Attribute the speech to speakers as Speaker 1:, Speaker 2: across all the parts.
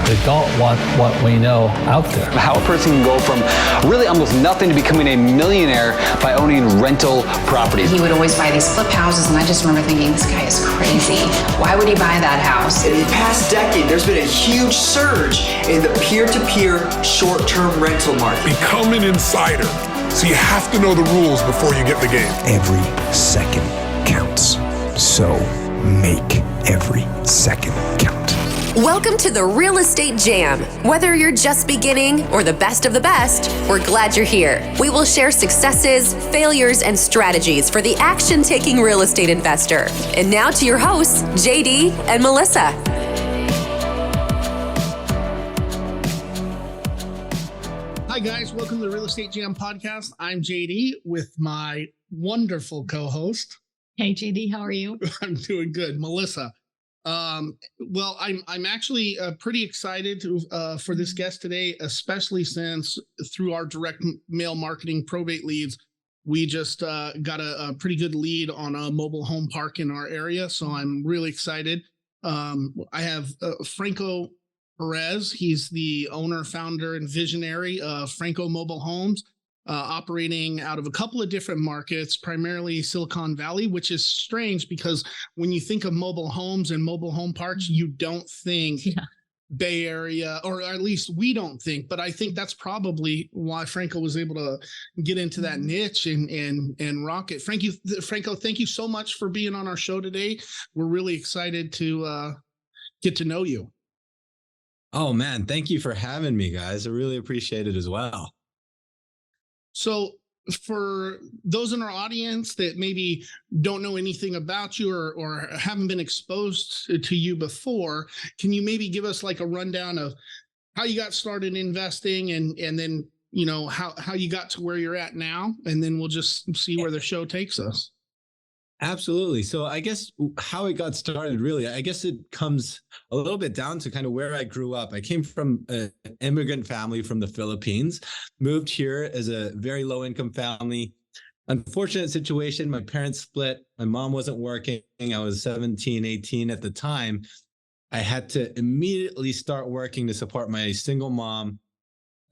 Speaker 1: that don't want what we know out there.
Speaker 2: How a person can go from really almost nothing to becoming a millionaire by owning rental properties.
Speaker 3: He would always buy these flip houses, and I just remember thinking, this guy is crazy. Why would he buy that house?
Speaker 4: In the past decade, there's been a huge surge in the peer-to-peer short-term rental market.
Speaker 5: Become an insider. So you have to know the rules before you get in the game.
Speaker 6: Every second counts. So make every second count.
Speaker 7: Welcome to the Real Estate Jam. Whether you're just beginning or the best of the best, we're glad you're here. We will share successes, failures, and strategies for the action-taking real estate investor. And now to your hosts, JD and Melissa.
Speaker 8: Hi guys, welcome to the Real Estate Jam podcast. I'm JD with my wonderful co-host.
Speaker 9: Hey JD, how are you?
Speaker 8: I'm doing good, Melissa. Well, I'm actually pretty excited for this guest today, especially since through our direct mail marketing probate leads, we just got a pretty good lead on a mobile home park in our area. So I'm really excited. I have Franco Perez. He's the owner, founder, and visionary of Franco Mobile Homes, operating out of a couple of different markets, primarily Silicon Valley, which is strange because when you think of mobile homes and mobile home parks, you don't think Bay Area, or at least we don't think, but I think that's probably why Franco was able to get into that niche and rock it. Franco, thank you so much for being on our show today. We're really excited to get to know you.
Speaker 10: Oh man, thank you for having me, guys. I really appreciate it as well.
Speaker 8: So for those in our audience that maybe don't know anything about you or haven't been exposed to you before, can you maybe give us like a rundown of how you got started investing and then, you know, how you got to where you're at now, and then we'll just see where the show takes us.
Speaker 10: Absolutely. So I guess how it got started, really, I guess it comes a little bit down to kind of where I grew up. I came from an immigrant family from the Philippines, moved here as a very low income family. Unfortunate situation. My parents split. My mom wasn't working. I was 17, 18 at the time. I had to immediately start working to support my single mom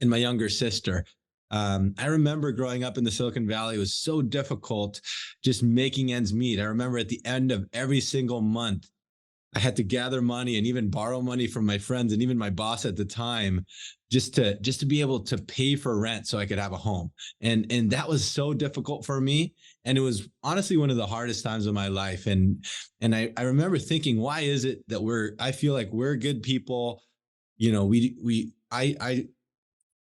Speaker 10: and my younger sister. I remember growing up in the Silicon Valley, it was so difficult just making ends meet. I remember at the end of every single month, I had to gather money and even borrow money from my friends and even my boss at the time just to be able to pay for rent so I could have a home. And that was so difficult for me. And it was honestly one of the hardest times of my life. And I remember thinking, why is it that I feel like we're good people? You know,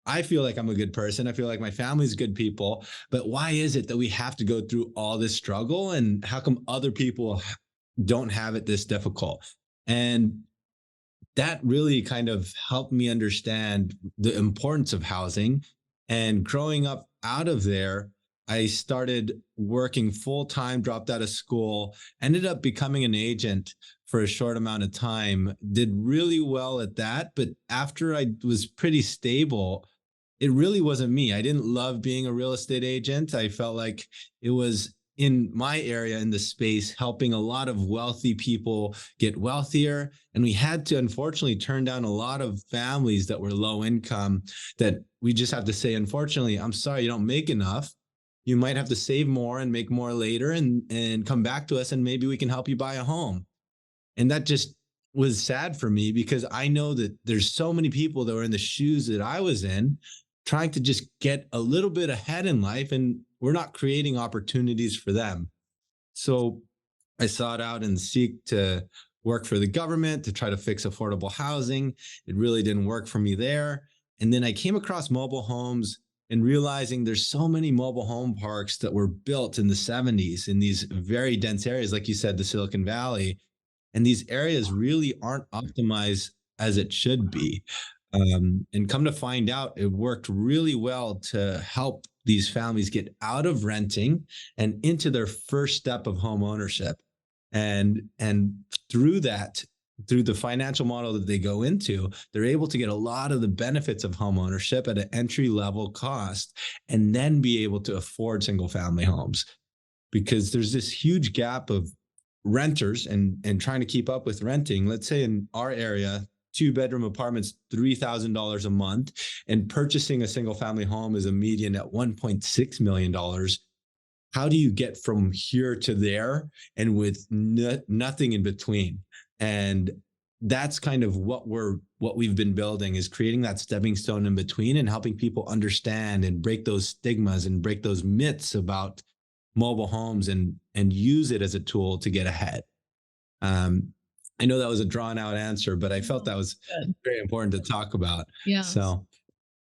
Speaker 10: I feel like I'm a good person. I feel like my family's good people, but why is it that we have to go through all this struggle, and how come other people don't have it this difficult? And that really kind of helped me understand the importance of housing. And growing up out of there, I started working full time, dropped out of school, ended up becoming an agent for a short amount of time, did really well at that. But after I was pretty stable, it really wasn't me. I didn't love being a real estate agent. I felt like it was in my area, in the space, helping a lot of wealthy people get wealthier. And we had to, unfortunately, turn down a lot of families that were low income, that we just have to say, unfortunately, I'm sorry, you don't make enough. You might have to save more and make more later and come back to us, and maybe we can help you buy a home. And that just was sad for me, because I know that there's so many people that were in the shoes that I was in, trying to just get a little bit ahead in life, and we're not creating opportunities for them. So I sought out and seek to work for the government to try to fix affordable housing. It really didn't work for me there. And then I came across mobile homes and realizing there's so many mobile home parks that were built in the 70s in these very dense areas, like you said, the Silicon Valley. And these areas really aren't optimized as it should be. And come to find out, it worked really well to help these families get out of renting and into their first step of home ownership. And through that, through the financial model that they go into, they're able to get a lot of the benefits of home ownership at an entry level cost, and then be able to afford single family homes. Because there's this huge gap of renters and trying to keep up with renting. Let's say in our area, 2-bedroom apartment's $3,000 a month, and purchasing a single family home is a median at $1.6 million. How do you get from here to there and with nothing in between? And that's kind of what we've been building, is creating that stepping stone in between and helping people understand and break those stigmas and break those myths about mobile homes and use it as a tool to get ahead. I know that was a drawn out answer, but I felt that was very important to talk about.
Speaker 9: Yeah.
Speaker 10: So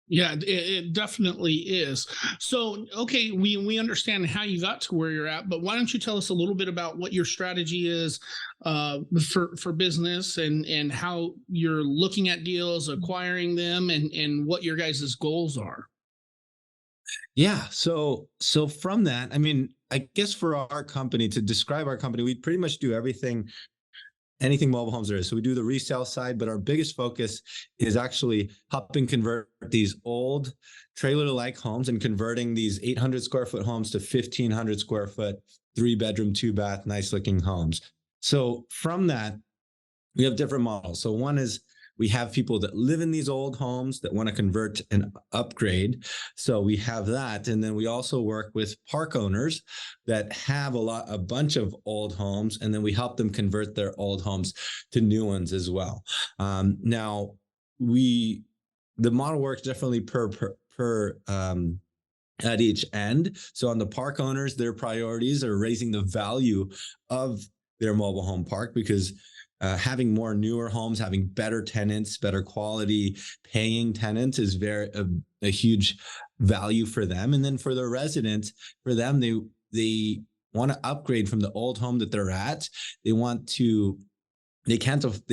Speaker 8: Yeah, it definitely is. So, okay, we understand how you got to where you're at, but why don't you tell us a little bit about what your strategy is for business and how you're looking at deals, acquiring them, and what your guys' goals are?
Speaker 10: yeah, so from that, I mean, I guess for our company, to describe our company, we pretty much do anything mobile homes there is. So we do the resale side, but our biggest focus is actually helping convert these old trailer-like homes and converting these 800 square foot homes to 1,500 square foot, 3-bedroom, 2-bath, nice looking homes. So from that, we have different models. So one is we have people that live in these old homes that want to convert and upgrade. So we have that. And then we also work with park owners that have a bunch of old homes, and then we help them convert their old homes to new ones as well. Now, the model works differently per at each end. So on the park owners, their priorities are raising the value of their mobile home park, because having more newer homes, having better tenants, better quality paying tenants is a huge value for them. And then for the residents, for them, they want to upgrade from the old home that they're at. They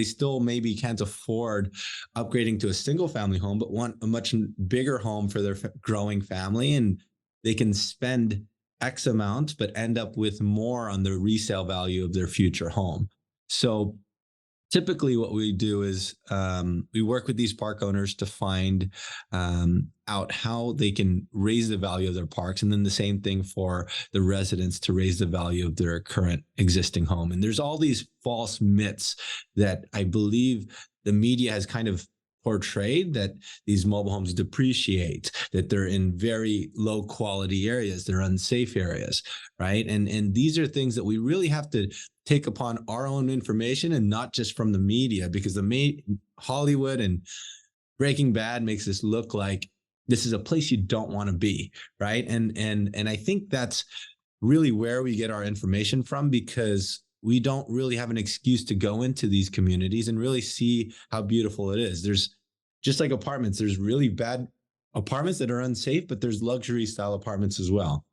Speaker 10: still maybe can't afford upgrading to a single family home, but want a much bigger home for their growing family. And they can spend X amount, but end up with more on the resale value of their future home. So typically what we do is we work with these park owners to find out how they can raise the value of their parks. And then the same thing for the residents to raise the value of their current existing home. And there's all these false myths that I believe the media has kind of portrayed, that these mobile homes depreciate, that they're in very low quality areas, they're unsafe areas, right? And these are things that we really have to take upon our own information and not just from the media, because Hollywood and Breaking Bad makes this look like this is a place you don't want to be, right? And I think that's really where we get our information from, because we don't really have an excuse to go into these communities and really see how beautiful it is. There's just like apartments, there's really bad apartments that are unsafe, but there's luxury style apartments as well.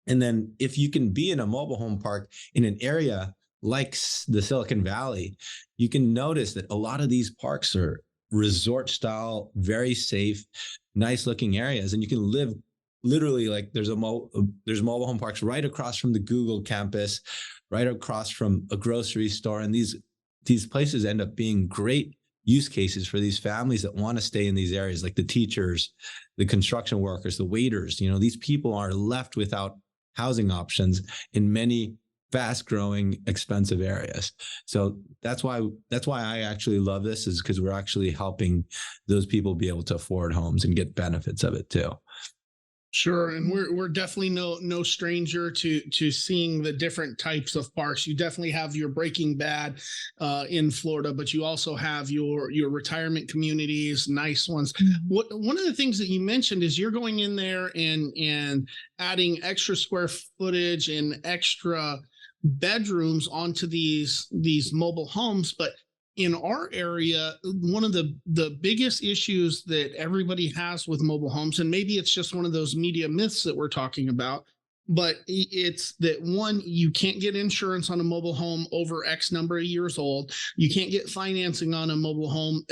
Speaker 10: And then if you can be in a mobile home park in an area like the Silicon Valley, you can notice that a lot of these parks are resort style, very safe, nice looking areas. And you can live literally like there's mobile home parks right across from the Google campus, right across from a grocery store. And these places end up being great use cases for these families that want to stay in these areas, like the teachers, the construction workers, the waiters. These people are left without housing options in many fast growing, expensive areas. So that's why I actually love this, is because we're actually helping those people be able to afford homes and get benefits of it too.
Speaker 8: Sure, and we're definitely no stranger to seeing the different types of parks. You definitely have your Breaking Bad in Florida, but you also have your retirement communities, nice ones. One of the things that you mentioned is you're going in there and adding extra square footage and extra bedrooms onto these mobile homes, but in our area, one of the biggest issues that everybody has with mobile homes, and maybe it's just one of those media myths that we're talking about, but it's that, one, you can't get insurance on a mobile home over X number of years old. You can't get financing on a mobile home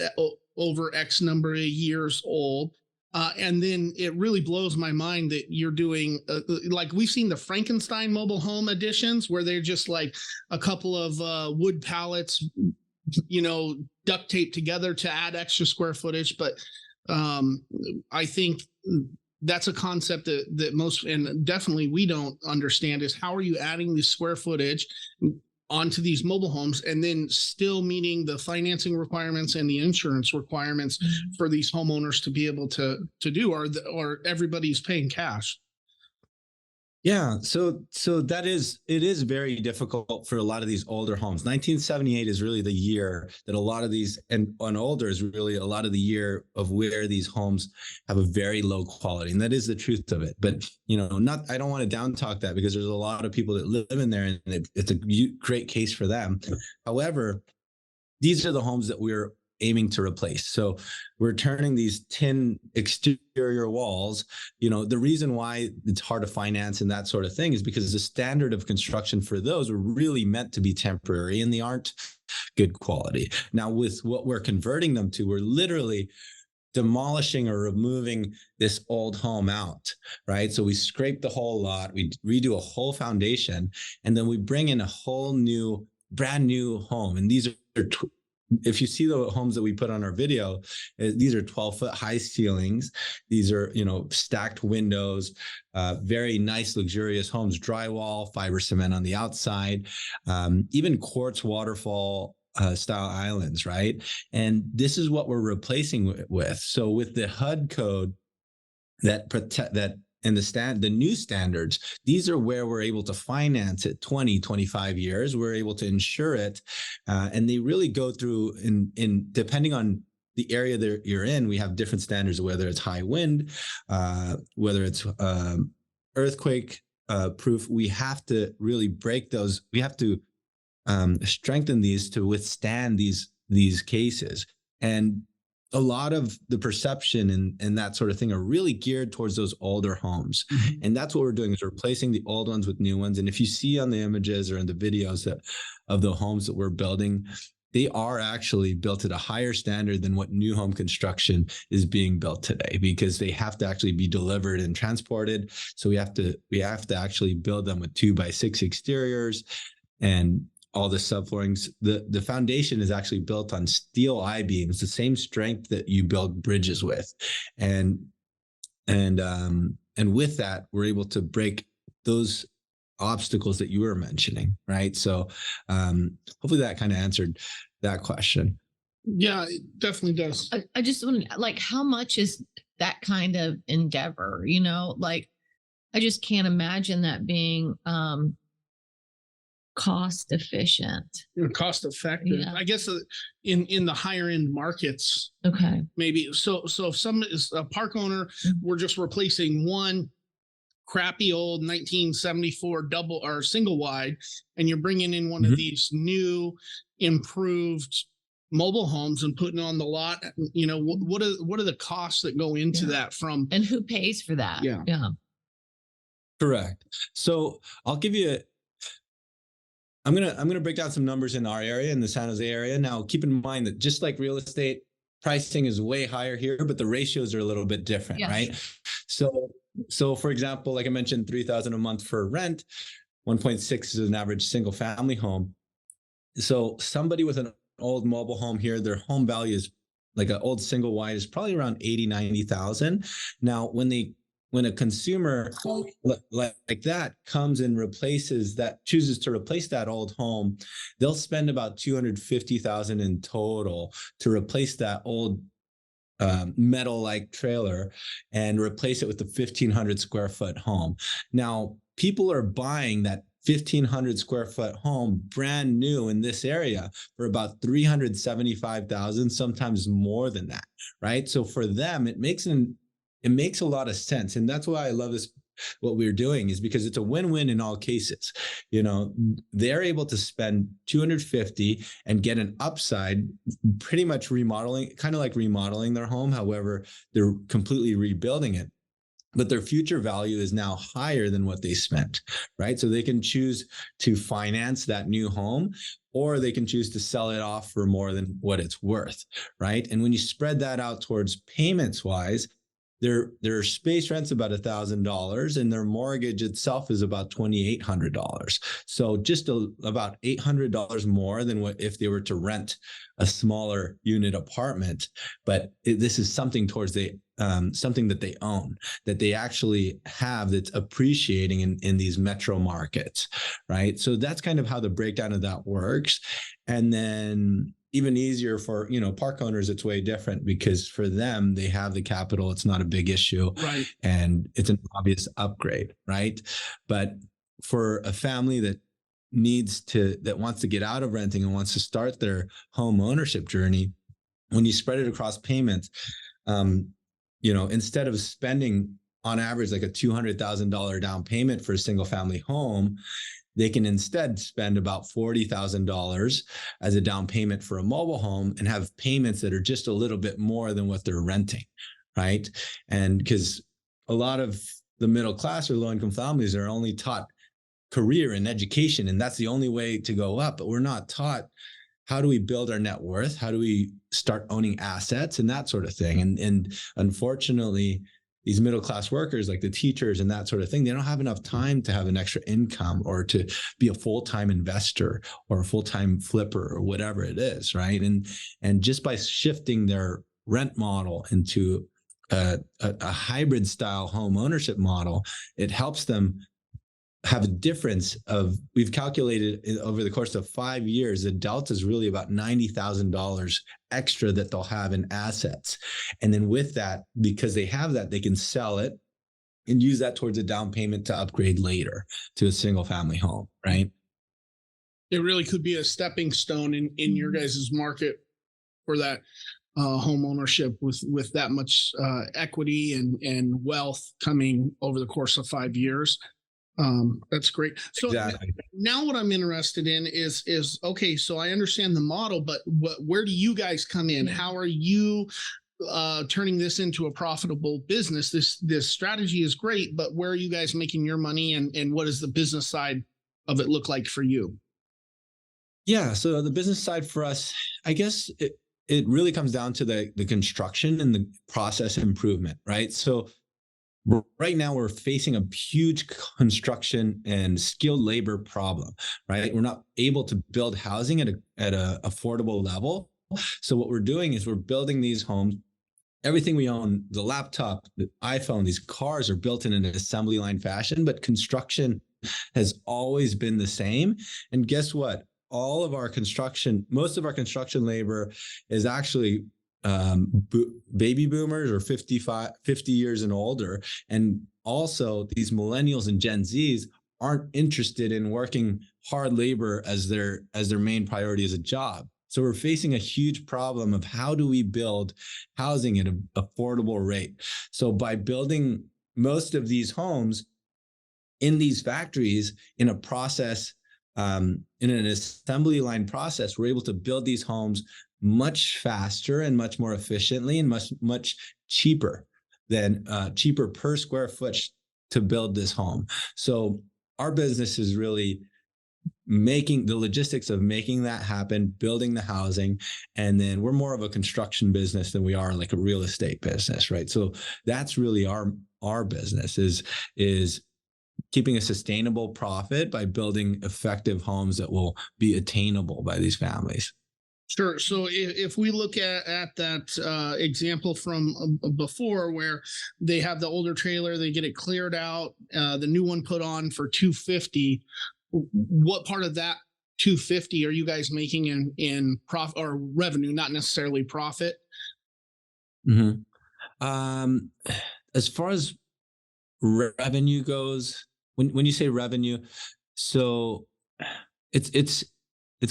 Speaker 8: over X number of years old. And then it really blows my mind that you're doing, like we've seen the Frankenstein mobile home editions, where they're just like a couple of wood pallets, duct taped together to add extra square footage. But I think that's a concept that most, and definitely we don't understand, is how are you adding the square footage onto these mobile homes, and then still meeting the financing requirements and the insurance requirements for these homeowners to be able to do, or everybody's paying cash.
Speaker 10: Yeah, so it is very difficult for a lot of these older homes. 1978 is really the year that a lot of these, and older is really a lot of the year of where these homes have a very low quality, and that is the truth of it. But I don't want to down talk that, because there's a lot of people that live in there, and it's a great case for them. However, these are the homes that we're aiming to replace. So we're turning these tin exterior walls. The reason why it's hard to finance and that sort of thing is because the standard of construction for those were really meant to be temporary, and they aren't good quality. Now, with what we're converting them to, we're literally demolishing or removing this old home out, right? So we scrape the whole lot, we redo a whole foundation, and then we bring in a whole new, brand new home. And these are if you see the homes that we put on our video, these are 12-foot high ceilings. These are, stacked windows, very nice, luxurious homes, drywall, fiber cement on the outside, even quartz waterfall style islands, right? And this is what we're replacing with. So with the HUD code and the new standards, these are where we're able to finance it 20, 25 years. We're able to insure it. And they really go through in depending on the area that you're in, we have different standards, whether it's high wind, whether it's earthquake proof. We have to really break those. We have to strengthen these to withstand these cases. And a lot of the perception and that sort of thing are really geared towards those older homes. Mm-hmm. And that's what we're doing, is we're replacing the old ones with new ones. And if you see on the images or in the videos of the homes that we're building, they are actually built at a higher standard than what new home construction is being built today, because they have to actually be delivered and transported. So we have to actually build them with 2x6 exteriors and all the subfloorings. The foundation is actually built on steel I-beams, the same strength that you build bridges with. And with that, we're able to break those obstacles that you were mentioning, right? So hopefully that kind of answered that question.
Speaker 8: Yeah, it definitely does.
Speaker 9: I just want how much is that kind of endeavor? I just can't imagine that being cost efficient,
Speaker 8: cost effective. Yeah. I guess in the higher end markets.
Speaker 9: Okay.
Speaker 8: Maybe. So if some is a park owner, mm-hmm. we're just replacing one crappy old 1974 double or single wide, and you're bringing in one mm-hmm. of these new improved mobile homes and putting on the lot. What are the costs that go into that from,
Speaker 9: and who pays for that?
Speaker 8: Yeah.
Speaker 10: Correct. So I'll give you I'm gonna break down some numbers in our area, in the San Jose area. Now, keep in mind that just like real estate, pricing is way higher here, but the ratios are a little bit different, right? So for example, like I mentioned, $3,000 a month for rent, 1.6 is an average single family home. So somebody with an old mobile home here, their home value is like an old single wide is probably around 80, 90,000. Now, when a consumer like that comes and chooses to replace that old home, they'll spend about $250,000 in total to replace that old metal-like trailer and replace it with the 1,500 square foot home. Now, people are buying that 1,500 square foot home brand new in this area for about $375,000, sometimes more than that, right? So for them, it makes a lot of sense. And that's why I love this. What we're doing is because it's a win-win in all cases. They're able to spend $250 and get an upside, pretty much remodeling, kind of like remodeling their home. However, they're completely rebuilding it, but their future value is now higher than what they spent, right? So they can choose to finance that new home, or they can choose to sell it off for more than what it's worth, right? And when you spread that out towards payments wise, their space rent's about $1,000 and their mortgage itself is about $2,800. So just about $800 more than what if they were to rent a smaller unit apartment. But this is something towards something that they own, that they actually have, that's appreciating in these metro markets, right? So that's kind of how the breakdown of that works. And then even easier for, park owners, it's way different because for them, they have the capital. It's not a big issue.
Speaker 8: Right.
Speaker 10: And it's an obvious upgrade, right? But for a family that wants to get out of renting and wants to start their home ownership journey, when you spread it across payments, instead of spending on average like a $200,000 down payment for a single family home, they can instead spend about $40,000 as a down payment for a mobile home and have payments that are just a little bit more than what they're renting, right? And because a lot of the middle class or low income families are only taught career and education, and that's the only way to go up, but we're not taught how do we build our net worth? How do we start owning assets and that sort of thing? And unfortunately, these middle-class workers, like the teachers and that sort of thing, they don't have enough time to have an extra income or to be a full-time investor or a full-time flipper or whatever it is, right? And just by shifting their rent model into a hybrid style home ownership model, it helps them have a difference of, we've calculated over the course of 5 years, the delta is really about $90,000 extra that they'll have in assets. And then with that, because they have that, they can sell it and use that towards a down payment to upgrade later to a single family home, right?
Speaker 8: It really could be a stepping stone in your guys' market for that home ownership with that much equity and wealth coming over the course of 5 years. That's great. So
Speaker 10: exactly.
Speaker 8: Now what I'm interested in is okay, so I understand the model, but where do you guys come in? How are you turning this into a profitable business? This strategy is great, but where are you guys making your money, and what does the business side of it look like for you?
Speaker 10: Yeah, so the business side for us, I guess it really comes down to the construction and the process improvement, right? So right now, we're facing a huge construction and skilled labor problem, right? We're not able to build housing at a affordable level. So what we're doing is we're building these homes. Everything we own, the laptop, the iPhone, these cars are built in an assembly line fashion, but construction has always been the same. And guess what? Most of our construction labor is actually baby boomers or 50 years and older. And also these millennials and Gen Zs aren't interested in working hard labor as their main priority as a job. So we're facing a huge problem of how do we build housing at an affordable rate? So by building most of these homes in these factories in a process, in an assembly line process, we're able to build these homes much faster and much more efficiently and much cheaper cheaper per square foot to build this home. So our business is really making the logistics of making that happen, building the housing, and then we're more of a construction business than we are like a real estate business, right? So that's really our business is keeping a sustainable profit by building effective homes that will be attainable by these families.
Speaker 8: Sure. So if we look at that example from before, where they have the older trailer, they get it cleared out, the new one put on for $250. What part of that $250 are you guys making in profit or revenue, not necessarily profit?
Speaker 10: Mm-hmm. As far as revenue goes, when you say revenue, so it's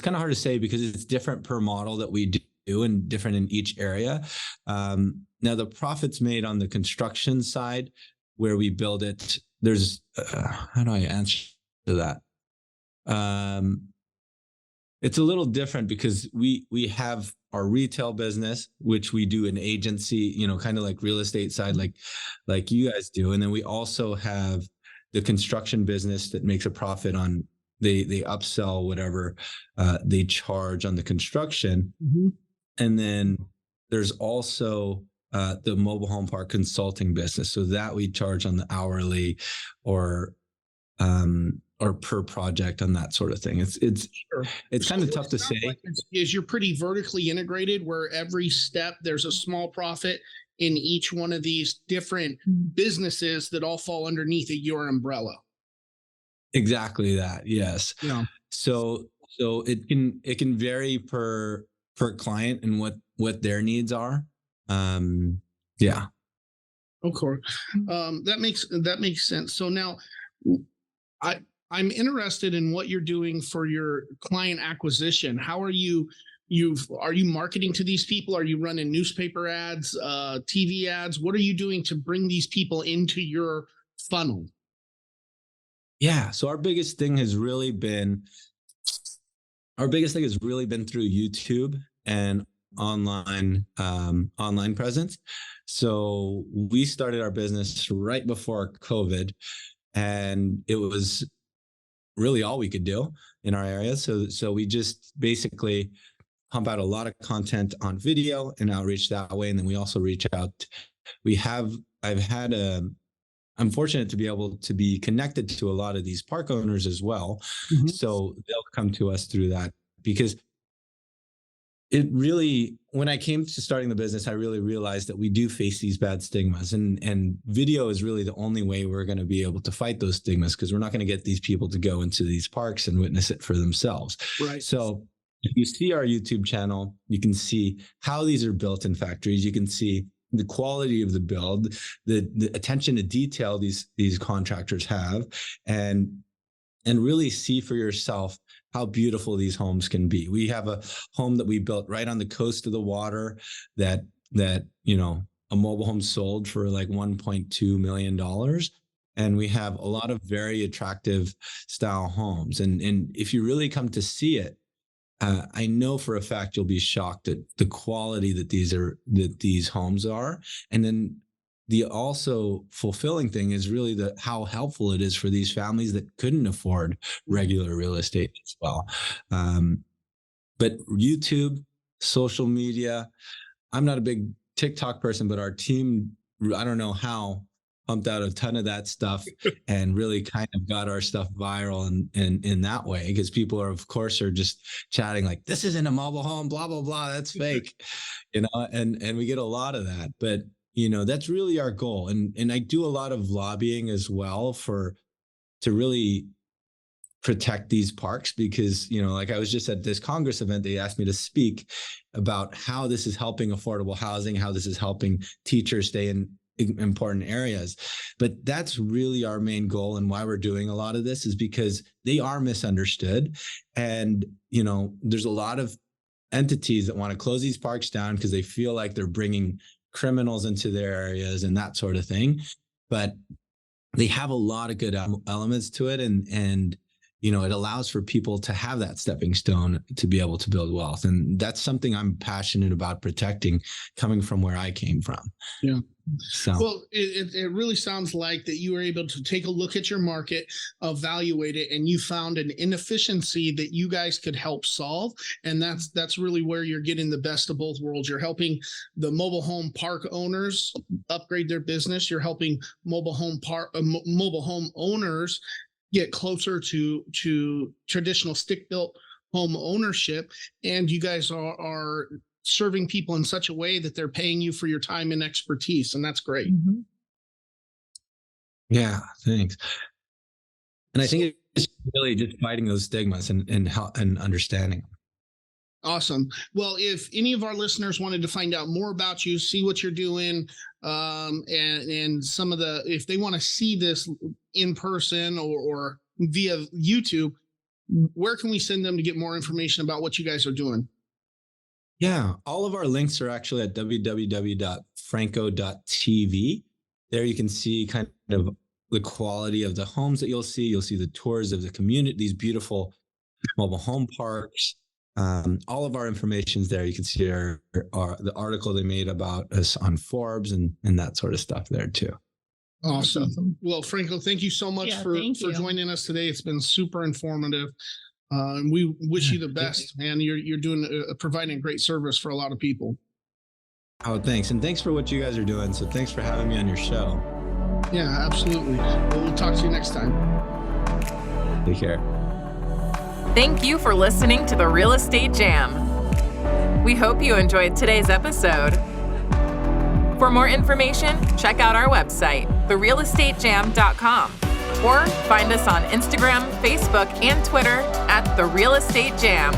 Speaker 10: kind of hard to say because it's different per model that we do and different in each area. Now the profits made on the construction side where we build it, there's, how do I answer that? It's a little different because we have our retail business, which we do an agency, kind of like real estate side, like you guys do. And then we also have the construction business that makes a profit on they upsell whatever they charge on the construction. Mm-hmm. And then there's also the mobile home park consulting business. So that we charge on the hourly or per project on that sort of thing. It's kind of tough to say.
Speaker 8: Like is you're pretty vertically integrated where every step there's a small profit in each one of these different businesses that all fall underneath your umbrella.
Speaker 10: Exactly that. Yes.
Speaker 8: Yeah.
Speaker 10: So it can vary per client and what their needs are. Yeah.
Speaker 8: Of course. That makes sense. So now I'm interested in what you're doing for your client acquisition. How are you marketing to these people? Are you running newspaper ads, TV ads? What are you doing to bring these people into your funnel?
Speaker 10: Yeah. So our biggest thing has really been through YouTube and online presence. So we started our business right before COVID, and it was really all we could do in our area. So we just basically pump out a lot of content on video and outreach that way. And then we also reach out. I'm fortunate to be able to be connected to a lot of these park owners as well. Mm-hmm. So they'll come to us through that, because when I came to starting the business, I really realized that we do face these bad stigmas, and video is really the only way we're going to be able to fight those stigmas, because we're not going to get these people to go into these parks and witness it for themselves.
Speaker 8: Right.
Speaker 10: So if you see our YouTube channel, you can see how these are built in factories. You can see the quality of the build, the attention to detail these contractors have, and really see for yourself how beautiful these homes can be. We have a home that we built right on the coast of the water that a mobile home sold for like $1.2 million. And we have a lot of very attractive style homes. And if you really come to see it, I know for a fact you'll be shocked at the quality that these homes are. And then the also fulfilling thing is really how helpful it is for these families that couldn't afford regular real estate as well. But YouTube, social media, I'm not a big TikTok person, but our team, I don't know how, pumped out a ton of that stuff and really kind of got our stuff viral in that way, because people are just chatting like, this isn't a mobile home, blah, blah, blah, that's fake, and we get a lot of that. But that's really our goal. And I do a lot of lobbying as well to really protect these parks, because, like I was just at this Congress event, they asked me to speak about how this is helping affordable housing, how this is helping teachers stay in important areas. But that's really our main goal, and why we're doing a lot of this is because they are misunderstood. And, there's a lot of entities that want to close these parks down because they feel like they're bringing criminals into their areas and that sort of thing. But they have a lot of good elements to it. And it allows for people to have that stepping stone to be able to build wealth. And that's something I'm passionate about protecting, coming from where I came from.
Speaker 8: Yeah.
Speaker 10: So.
Speaker 8: Well, it really sounds like that you were able to take a look at your market, evaluate it, and you found an inefficiency that you guys could help solve. And that's really where you're getting the best of both worlds. You're helping the mobile home park owners upgrade their business. You're helping mobile home owners get closer to traditional stick-built home ownership. And you guys are serving people in such a way that they're paying you for your time and expertise. And that's great.
Speaker 9: Mm-hmm.
Speaker 10: Yeah, thanks. And I think it's really just fighting those stigmas and understanding.
Speaker 8: Awesome. Well, if any of our listeners wanted to find out more about you, see what you're doing, and some of if they want to see this in person or via YouTube, where can we send them to get more information about what you guys are doing?
Speaker 10: Yeah, all of our links are actually at www.franco.tv. There you can see kind of the quality of the homes that you'll see. You'll see the tours of the community, these beautiful mobile home parks. All of our information's there. You can see the article they made about us on Forbes and that sort of stuff there too.
Speaker 8: Awesome. Well, Franco, thank you so much for joining us today. It's been super informative. And we wish you the best, man. You're doing providing a great service for a lot of people.
Speaker 10: Oh, thanks. And thanks for what you guys are doing. So thanks for having me on your show.
Speaker 8: Yeah, absolutely. We'll talk to you next time.
Speaker 10: Take care.
Speaker 11: Thank you for listening to the Real Estate Jam. We hope you enjoyed today's episode. For more information, check out our website, therealestatejam.com, or find us on Instagram, Facebook, and Twitter at The Real Estate Jam.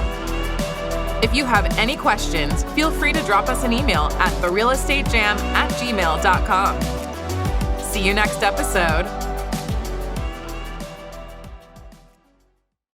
Speaker 11: If you have any questions, feel free to drop us an email at therealestatejam@gmail.com. See you next episode.